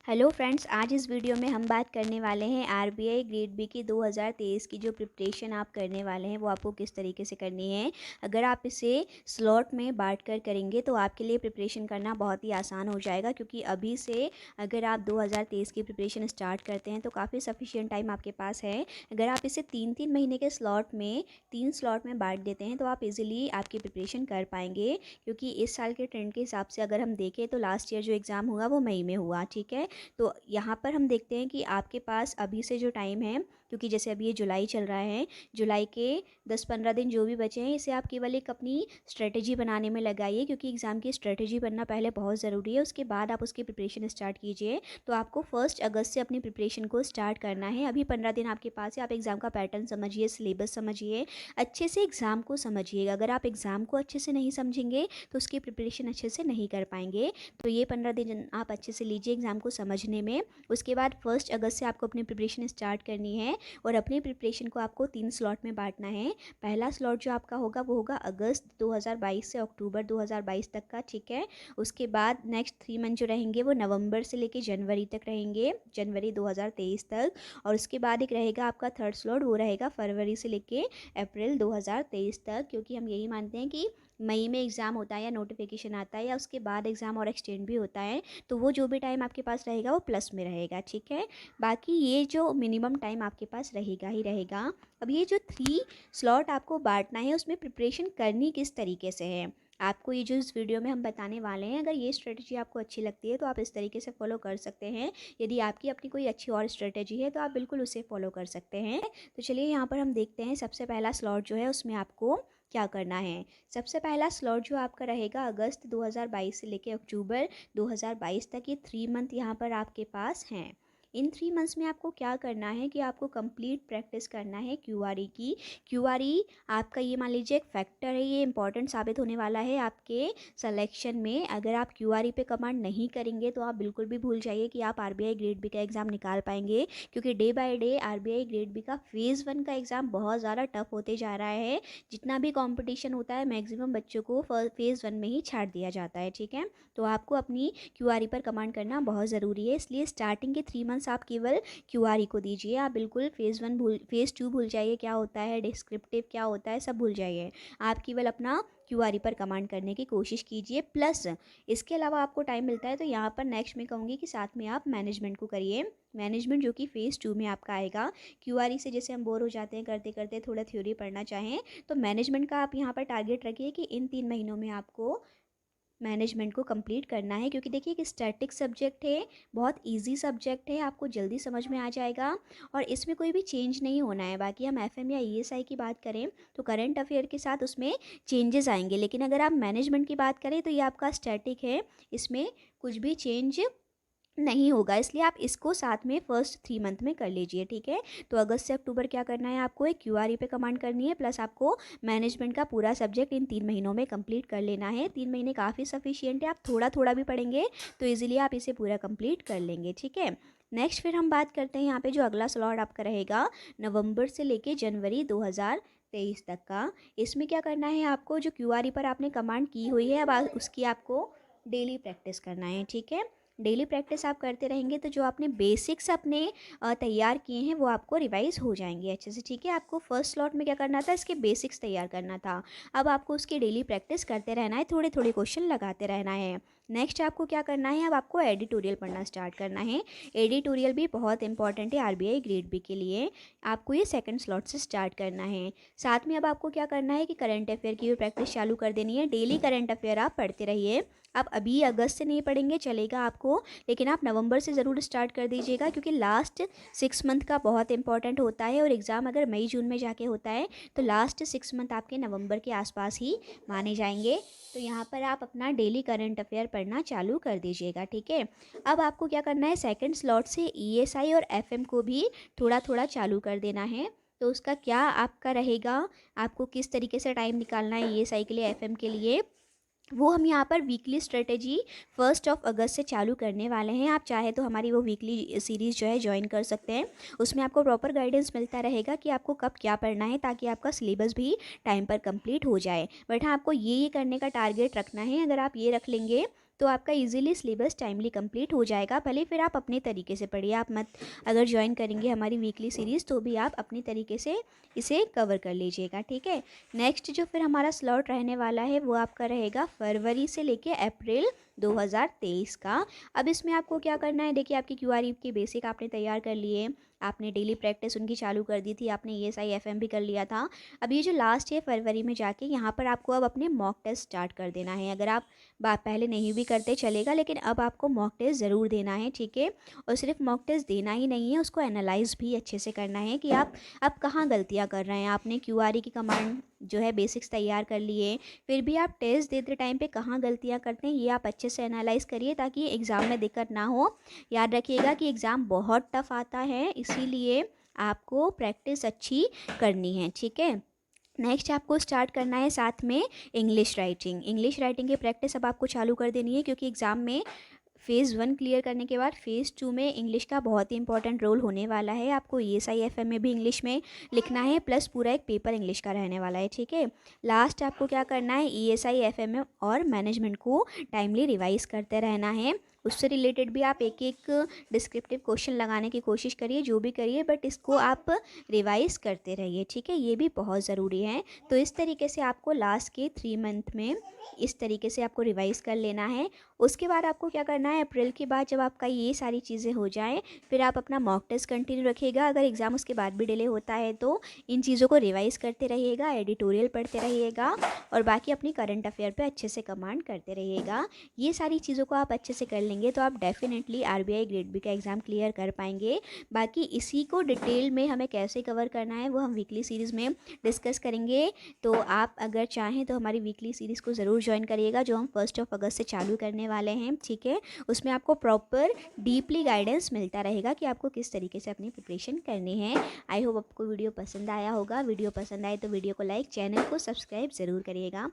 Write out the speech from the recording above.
Hello friends, आज इस video में हम बात करने वाले हैं आरबीआई ग्रेड बी की 2023 की जो प्रिपरेशन आप करने वाले हैं वो आपको किस तरीके से करनी है। अगर आप इसे स्लॉट में बांट कर करेंगे तो आपके लिए प्रिपरेशन करना बहुत ही आसान हो जाएगा, क्योंकि अभी से अगर आप 2023 की प्रिपरेशन स्टार्ट करते हैं तो काफ़ी सफिशिएंट टाइम आपके पास है। अगर आप इसे 3-3 महीने के तीन स्लॉट में बांट देते हैं तो आप इजीली आपकी प्रिपरेशन कर पाएंगे, क्योंकि इस साल के ट्रेंड के हिसाब से अगर हम देखें तो लास्ट ईयर जो एग्ज़ाम हुआ वो मई में हुआ। ठीक है, तो यहाँ पर हम देखते हैं कि आपके पास अभी से जो टाइम है, क्योंकि जैसे अभी ये जुलाई चल रहा है, जुलाई के 10-15 दिन जो भी बचे हैं इसे आप केवल एक अपनी स्ट्रेटजी बनाने में लगाइए, क्योंकि एग्ज़ाम की स्ट्रेटजी बनना पहले बहुत ज़रूरी है। उसके बाद आप उसकी प्रिपरेशन स्टार्ट कीजिए। तो आपको 1 अगस्त से अपनी प्रिपरेशन को स्टार्ट करना है। अभी 15 दिन आपके पास है। आप एग्ज़ाम का पैटर्न समझिए, सिलेबस समझिए, अच्छे से एग्ज़ाम को समझिएगा। अगर आप एग्ज़ाम को अच्छे से नहीं समझेंगे तो उसकी प्रिपरेशन अच्छे से नहीं कर पाएंगे। तो ये 15 दिन आप अच्छे से लीजिए एग्ज़ाम को समझने में। उसके बाद 1 अगस्त से आपको अपनी प्रिपरेशन स्टार्ट करनी है और अपनी प्रिपरेशन को आपको 3 स्लॉट में बांटना है। पहला स्लॉट जो आपका होगा वो होगा अगस्त 2022 से अक्टूबर 2022 तक का। ठीक है, उसके बाद नेक्स्ट 3 मंथ जो रहेंगे वो नवंबर से लेके जनवरी तक रहेंगे, जनवरी 2023 तक। और उसके बाद एक रहेगा आपका थर्ड स्लॉट, वो रहेगा फरवरी से लेके अप्रैल 2023 तक, क्योंकि हम यही मानते हैं कि मई में एग्ज़ाम होता है या नोटिफिकेशन आता है या उसके बाद एग्ज़ाम और एक्सटेंड भी होता है, तो वो जो भी टाइम आपके पास रहेगा वो प्लस में रहेगा। ठीक है, बाकी ये जो मिनिमम टाइम आपके पास रहेगा ही रहेगा। अब ये जो 3 स्लॉट आपको बांटना है उसमें प्रिपरेशन करनी किस तरीके से है, आपको ये जो इस वीडियो में हम बताने वाले हैं, अगर ये स्ट्रेटजी आपको अच्छी लगती है तो आप इस तरीके से फॉलो कर सकते हैं। यदि आपकी अपनी कोई अच्छी और स्ट्रेटजी है तो आप बिल्कुल उसे फॉलो कर सकते हैं। तो चलिए यहाँ पर हम देखते हैं सबसे पहला स्लॉट जो है उसमें आपको क्या करना है। सबसे पहला स्लॉट जो आपका रहेगा अगस्त 2022 से लेकर अक्टूबर 2022 तक, ये 3 मंथ यहाँ पर आपके पास हैं। इन 3 मंथ्स में आपको क्या करना है कि आपको कंप्लीट प्रैक्टिस करना है क्यूआरई की। क्यूआरई आपका ये मान लीजिए एक फैक्टर है, ये इंपॉर्टेंट साबित होने वाला है आपके सिलेक्शन में। अगर आप क्यूआरई पे कमांड नहीं करेंगे तो आप बिल्कुल भी भूल जाइए कि आप आरबीआई ग्रेड बी का एग्ज़ाम निकाल पाएंगे, क्योंकि day by day RBI grade B का फेज़ 1 का एग्ज़ाम बहुत ज़्यादा टफ होते जा रहा है। जितना भी कंपटीशन होता है मैक्सिमम बच्चों को फेज़ 1 में ही छाट दिया जाता है। ठीक है, तो आपको अपनी क्यूआरई पर कमांड करना बहुत ज़रूरी है, इसलिए स्टार्टिंग के 3 मंथ्स आप केवल क्यूआरई को दीजिए। आप बिल्कुल फेज़ 2 भूल जाइए, क्या होता है डिस्क्रिप्टिव क्या होता है सब भूल जाइए। आप केवल अपना क्यूआरई पर कमांड करने की कोशिश कीजिए। प्लस इसके अलावा आपको टाइम मिलता है तो यहाँ पर नेक्स्ट में कहूँगी कि साथ में आप मैनेजमेंट को करिए। मैनेजमेंट जो कि फेज़ 2 में आपका आएगा। क्यूआरई से जैसे हम बोर हो जाते हैं करते करते, थोड़ा थ्योरी पढ़ना चाहें तो मैनेजमेंट का आप यहाँ पर टारगेट रखिए कि इन 3 महीनों में आपको मैनेजमेंट को कंप्लीट करना है, क्योंकि देखिए एक स्टैटिक सब्जेक्ट है, बहुत इजी सब्जेक्ट है, आपको जल्दी समझ में आ जाएगा और इसमें कोई भी चेंज नहीं होना है। बाकी हम एफएम या ईएसआई की बात करें तो करंट अफेयर के साथ उसमें चेंजेस आएंगे, लेकिन अगर आप मैनेजमेंट की बात करें तो ये आपका स्टैटिक है, इसमें कुछ भी चेंज नहीं होगा, इसलिए आप इसको साथ में फर्स्ट 3 मंथ में कर लीजिए। ठीक है, तो अगस्त से अक्टूबर क्या करना है, आपको एक क्यूआरई पे कमांड करनी है, प्लस आपको मैनेजमेंट का पूरा सब्जेक्ट इन 3 महीनों में कंप्लीट कर लेना है। 3 महीने काफ़ी सफिशियंट है, आप थोड़ा थोड़ा भी पढ़ेंगे तो इजीली आप इसे पूरा कंप्लीट कर लेंगे। ठीक है, नेक्स्ट फिर हम बात करते हैं यहाँ पे जो अगला स्लॉट आपका रहेगा नवंबर से लेके जनवरी 2023 तक का। इसमें क्या करना है, आपको जो क्यूआरई पर आपने कमांड की हुई है अब उसकी आपको डेली प्रैक्टिस करना है। ठीक है, डेली प्रैक्टिस आप करते रहेंगे तो जो आपने बेसिक्स अपने तैयार किए हैं वो आपको रिवाइज हो जाएंगे अच्छे से। ठीक है, आपको फर्स्ट स्लॉट में क्या करना था, इसके बेसिक्स तैयार करना था। अब आपको उसकी डेली प्रैक्टिस करते रहना है, थोड़े थोड़े क्वेश्चन लगाते रहना है। नेक्स्ट आपको क्या करना है, अब आपको एडिटोरियल पढ़ना स्टार्ट करना है। एडिटोरियल भी बहुत इंपॉर्टेंट है आरबीआई ग्रेड बी के लिए, आपको ये सेकंड स्लॉट से स्टार्ट करना है। साथ में अब आपको क्या करना है कि करंट अफेयर की भी प्रैक्टिस चालू कर देनी है। डेली करंट अफेयर आप पढ़ते रहिए। आप अभी अगस्त से नहीं पढ़ेंगे चलेगा आपको, लेकिन आप नवंबर से ज़रूर स्टार्ट कर दीजिएगा, क्योंकि लास्ट 6 मंथ का बहुत इंपॉर्टेंट होता है और एग्ज़ाम अगर मई जून में जाके होता है तो लास्ट 6 मंथ आपके नवंबर के आसपास ही माने जाएंगे। तो यहाँ पर आप अपना डेली करंट अफेयर पढ़ना चालू कर दीजिएगा। ठीक है, अब आपको क्या करना है, सेकेंड स्लॉट से ईएसआई और एफएम को भी थोड़ा थोड़ा चालू कर देना है। तो उसका क्या आपका रहेगा, आपको किस तरीके से टाइम निकालना है ईएसआई के लिए, एफएम के लिए, वो हम यहाँ पर वीकली स्ट्रेटेजी 1 अगस्त से चालू करने वाले हैं। आप चाहे तो हमारी वो वीकली सीरीज़ जो है ज्वाइन कर सकते हैं, उसमें आपको प्रॉपर गाइडेंस मिलता रहेगा कि आपको कब क्या पढ़ना है, ताकि आपका सिलेबस भी टाइम पर कंप्लीट हो जाए। बट हाँ, आपको ये करने का टारगेट रखना है, अगर आप ये रख लेंगे तो आपका इजीली सिलेबस टाइमली कंप्लीट हो जाएगा। भले फिर आप अपने तरीके से पढ़िए, आप मत अगर ज्वाइन करेंगे हमारी वीकली सीरीज़ तो भी आप अपने तरीके से इसे कवर कर लीजिएगा, ठीक है। नेक्स्ट जो फिर हमारा स्लॉट रहने वाला है वो आपका रहेगा फरवरी से लेके अप्रैल 2023 का। अब इसमें आपको क्या करना है, देखिए आपकी क्यूआरई की बेसिक आपने तैयार कर लिए, आपने डेली प्रैक्टिस उनकी चालू कर दी थी, आपने ईएसआई एफएम भी कर लिया था। अब ये जो लास्ट है फरवरी में जाके यहाँ पर आपको अब अपने मॉक टेस्ट स्टार्ट कर देना है। अगर आप पहले नहीं भी करते चलेगा, लेकिन अब आपको मॉक टेस्ट ज़रूर देना है, ठीक है। और सिर्फ मॉक टेस्ट देना ही नहीं है, उसको एनालाइज भी अच्छे से करना है कि आप कहाँ गलतियाँ कर रहे हैं। आपने क्यूआरई की कमांड जो है बेसिक्स तैयार कर लिए, फिर भी आप टेस्ट देते टाइम पे कहाँ गलतियाँ करते हैं ये आप अच्छे से एनालाइज करिए, ताकि एग्ज़ाम में दिक्कत ना हो। याद रखिएगा कि एग्ज़ाम बहुत टफ आता है, इसीलिए आपको प्रैक्टिस अच्छी करनी है, ठीक है। नेक्स्ट आपको स्टार्ट करना है साथ में इंग्लिश राइटिंग की प्रैक्टिस अब आपको चालू कर देनी है, क्योंकि एग्ज़ाम में फ़ेज़ 1 क्लियर करने के बाद फ़ेज़ 2 में इंग्लिश का बहुत ही इंपॉर्टेंट रोल होने वाला है। आपको ईएसआई एफएम में भी इंग्लिश में लिखना है, प्लस पूरा एक पेपर इंग्लिश का रहने वाला है, ठीक है। लास्ट आपको क्या करना है, ईएसआई एफएम और मैनेजमेंट को टाइमली रिवाइज़ करते रहना है। उससे रिलेटेड भी आप एक एक डिस्क्रिप्टिव क्वेश्चन लगाने की कोशिश करिए, जो भी करिए, बट इसको आप रिवाइज़ करते रहिए, ठीक है। ये भी बहुत ज़रूरी है। तो इस तरीके से आपको लास्ट के 3 मंथ में इस तरीके से आपको रिवाइज़ कर लेना है। उसके बाद आपको क्या करना है, अप्रैल के बाद जब आपका ये सारी चीज़ें हो जाएँ, फिर आप अपना मॉक टेस्ट कंटिन्यू रखिएगा। अगर एग्ज़ाम उसके बाद भी डिले होता है तो इन चीज़ों को रिवाइज़ करते रहिएगा, एडिटोरियल पढ़ते रहिएगा, और बाकी अपनी करंट अफेयर पे अच्छे से कमांड करते रहिएगा। ये सारी चीज़ों को आप अच्छे से कर लेंगे तो आप डेफिनेटली आरबीआई ग्रेड बी का एग्ज़ाम क्लियर कर पाएंगे। बाकी इसी को डिटेल में हमें कैसे कवर करना है वो हम वीकली सीरीज़ में डिस्कस करेंगे। तो आप अगर चाहें तो हमारी वीकली सीरीज़ को ज़रूर ज्वाइन करिएगा, जो हम 1 अगस्त से चालू करने वाले हैं, ठीक है। उसमें आपको प्रॉपर डीपली गाइडेंस मिलता रहेगा कि आपको किस तरीके से अपनी प्रिपरेशन करनी है। आई होप आपको वीडियो पसंद आया होगा। वीडियो पसंद आए तो वीडियो को लाइक, चैनल को सब्सक्राइब ज़रूर करिएगा।